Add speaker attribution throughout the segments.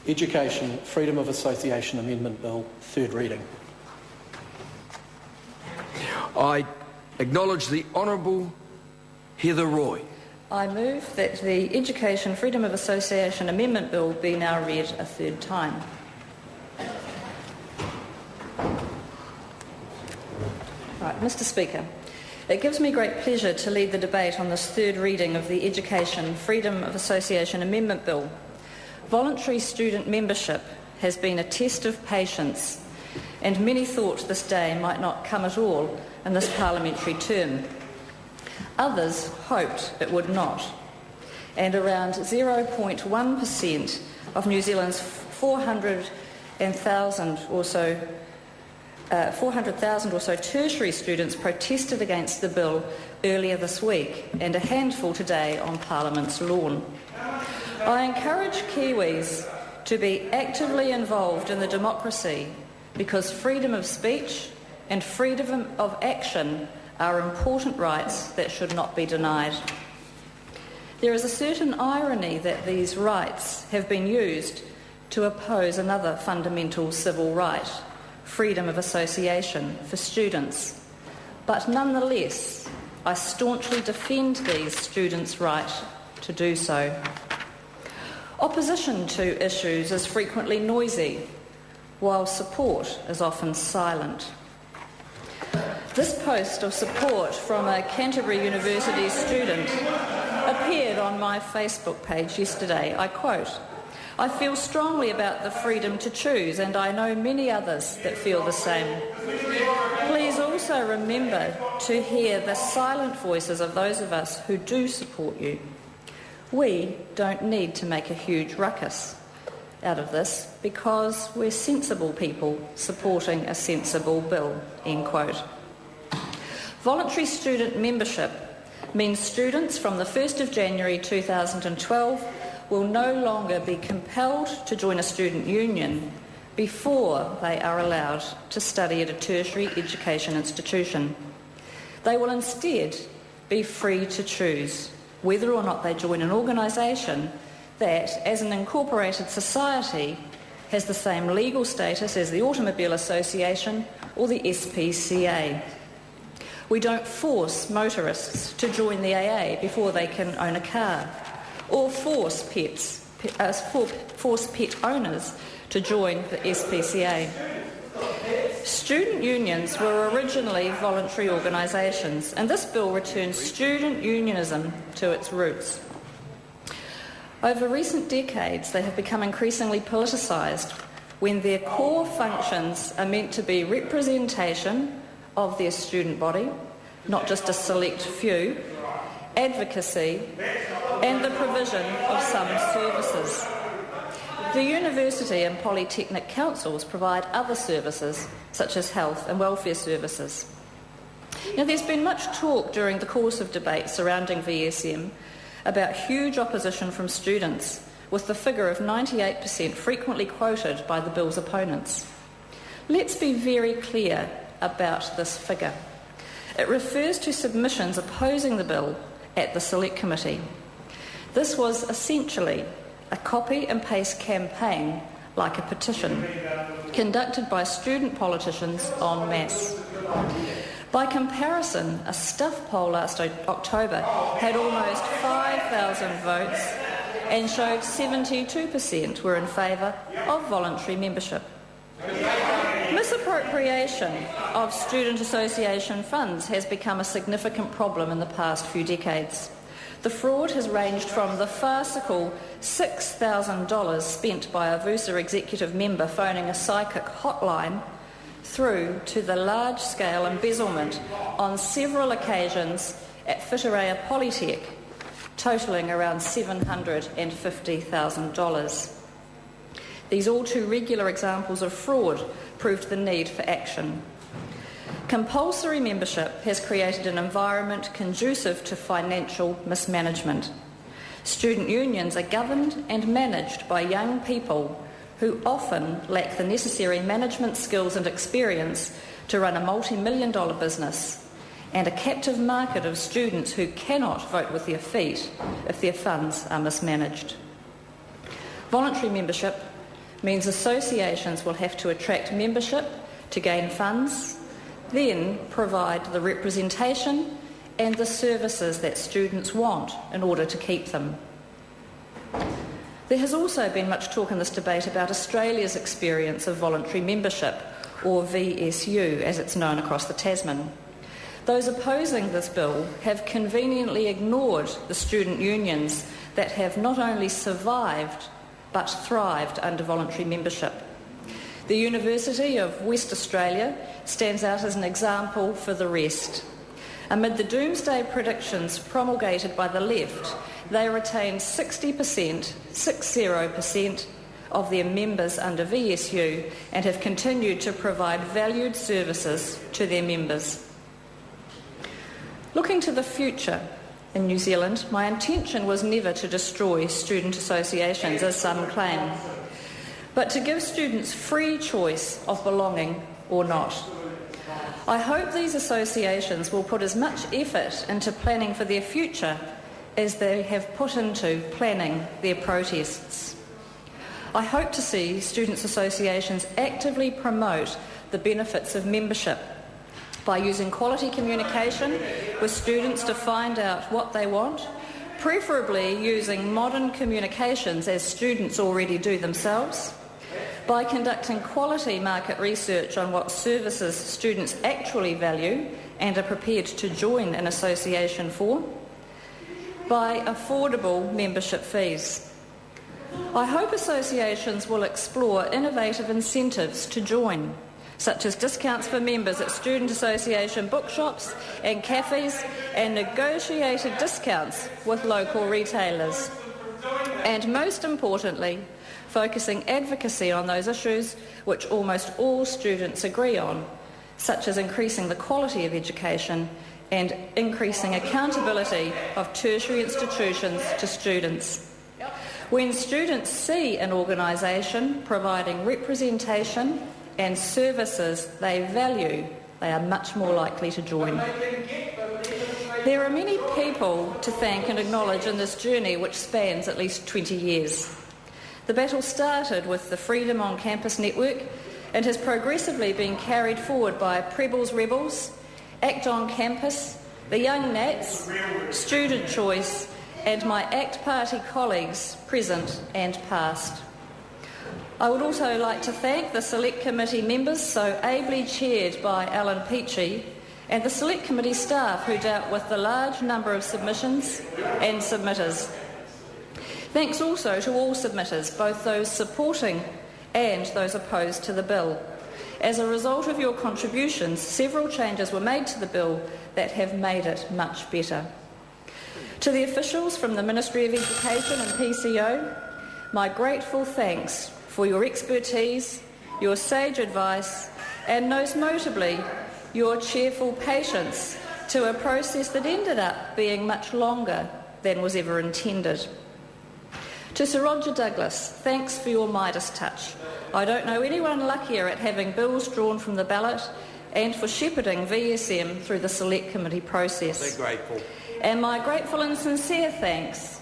Speaker 1: Education Freedom of Association Amendment Bill, third reading.
Speaker 2: I acknowledge the Honourable Heather Roy.
Speaker 3: I move that the Education Freedom of Association Amendment Bill be now read a third time. Right, Mr. Speaker, it gives me great pleasure to lead the debate on this third reading of the Education Freedom of Association Amendment Bill. Voluntary student membership has been a test of patience, and many thought this day might not come at all in this parliamentary term. Others hoped it would not, and around 0.1% of New Zealand's 400,000 or so tertiary students protested against the bill earlier this week, and a handful today on Parliament's lawn. I encourage Kiwis to be actively involved in the democracy because freedom of speech and freedom of action are important rights that should not be denied. There is a certain irony that these rights have been used to oppose another fundamental civil right, freedom of association for students. But nonetheless, I staunchly defend these students' right to do so. Opposition to issues is frequently noisy, while support is often silent. This post of support from a Canterbury University student appeared on my Facebook page yesterday. I quote, "I feel strongly about the freedom to choose, and I know many others that feel the same. Please also remember to hear the silent voices of those of us who do support you. We don't need to make a huge ruckus out of this because we're sensible people supporting a sensible bill," end quote. Voluntary student membership means students from the 1st of January 2012 will no longer be compelled to join a student union before they are allowed to study at a tertiary education institution. They will instead be free to choose whether or not they join an organisation that, as an incorporated society, has the same legal status as the Automobile Association or the SPCA. We don't force motorists to join the AA before they can own a car, or force pet owners to join the SPCA. Student unions were originally voluntary organisations, and this bill returns student unionism to its roots. Over recent decades, they have become increasingly politicised when their core functions are meant to be representation of their student body, not just a select few, advocacy, and the provision of some services. The university and polytechnic councils provide other services, such as health and welfare services. Now, there's been much talk during the course of debate surrounding VSM about huge opposition from students, with the figure of 98% frequently quoted by the bill's opponents. Let's be very clear about this figure. It refers to submissions opposing the bill at the Select Committee. This was essentially a copy and paste campaign, like a petition, conducted by student politicians en masse. By comparison, a Stuff poll last October had almost 5,000 votes and showed 72% were in favour of voluntary membership. Misappropriation of student association funds has become a significant problem in the past few decades. The fraud has ranged from the farcical $6,000 spent by a VUSA executive member phoning a psychic hotline through to the large-scale embezzlement on several occasions at Whitireia Polytech, totalling around $750,000. These all too regular examples of fraud proved the need for action. Compulsory membership has created an environment conducive to financial mismanagement. Student unions are governed and managed by young people who often lack the necessary management skills and experience to run a multi-million-dollar business, and a captive market of students who cannot vote with their feet if their funds are mismanaged. Voluntary membership means associations will have to attract membership to gain funds, then provide the representation and the services that students want in order to keep them. There has also been much talk in this debate about Australia's experience of voluntary membership, or VSU as it's known across the Tasman. Those opposing this bill have conveniently ignored the student unions that have not only survived but thrived under voluntary membership. The University of West Australia stands out as an example for the rest. Amid the doomsday predictions promulgated by the left, they retained 60% of their members under VSU and have continued to provide valued services to their members. Looking to the future in New Zealand, my intention was never to destroy student associations, as some claim, but to give students free choice of belonging or not. I hope these associations will put as much effort into planning for their future as they have put into planning their protests. I hope to see students' associations actively promote the benefits of membership by using quality communication with students to find out what they want, preferably using modern communications as students already do themselves, by conducting quality market research on what services students actually value and are prepared to join an association for, by affordable membership fees. I hope associations will explore innovative incentives to join, such as discounts for members at student association bookshops and cafes, and negotiated discounts with local retailers. And most importantly, focusing advocacy on those issues which almost all students agree on, such as increasing the quality of education and increasing accountability of tertiary institutions to students. When students see an organisation providing representation and services they value, they are much more likely to join. There are many people to thank and acknowledge in this journey, which spans at least 20 years. The battle started with the Freedom on Campus network and has progressively been carried forward by Prebbles Rebels, ACT on Campus, the Young Nats, Student Choice, and my ACT Party colleagues, present and past. I would also like to thank the Select Committee members, so ably chaired by Alan Peachy, and the Select Committee staff who dealt with the large number of submissions and submitters. Thanks also to all submitters, both those supporting and those opposed to the bill. As a result of your contributions, several changes were made to the bill that have made it much better. To the officials from the Ministry of Education and PCO, my grateful thanks for your expertise, your sage advice, and most notably, your cheerful patience to a process that ended up being much longer than was ever intended. To Sir Roger Douglas, thanks for your Midas touch. I don't know anyone luckier at having bills drawn from the ballot and for shepherding VSM through the Select Committee process.
Speaker 2: They're grateful.
Speaker 3: And my grateful and sincere thanks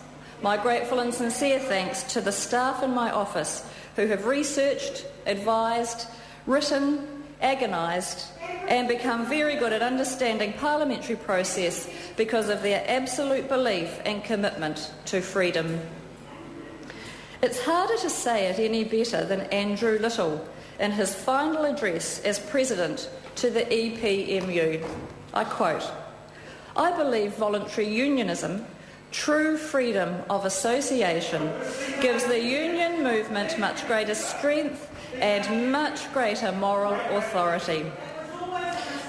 Speaker 3: to the staff in my office who have researched, advised, written, agonised and become very good at understanding parliamentary process because of their absolute belief and commitment to freedom. It's harder to say it any better than Andrew Little in his final address as President to the EPMU. I quote, "I believe voluntary unionism, true freedom of association, gives the union movement much greater strength and much greater moral authority.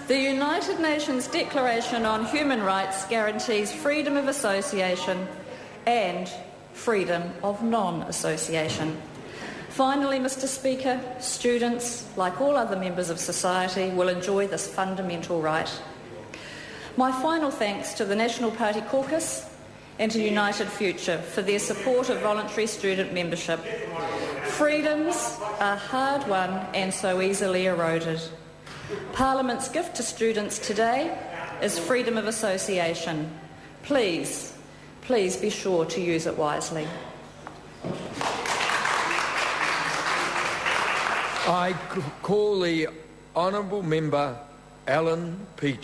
Speaker 3: The United Nations Declaration on Human Rights guarantees freedom of association and freedom of non-association. Finally, Mr. Speaker, students, like all other members of society, will enjoy this fundamental right. My final thanks to the National Party Caucus and to United Future for their support of voluntary student membership. Freedoms are hard won and so easily eroded. Parliament's gift to students today is freedom of association. Please be sure to use it wisely."
Speaker 2: I call the honourable member Alan Peach.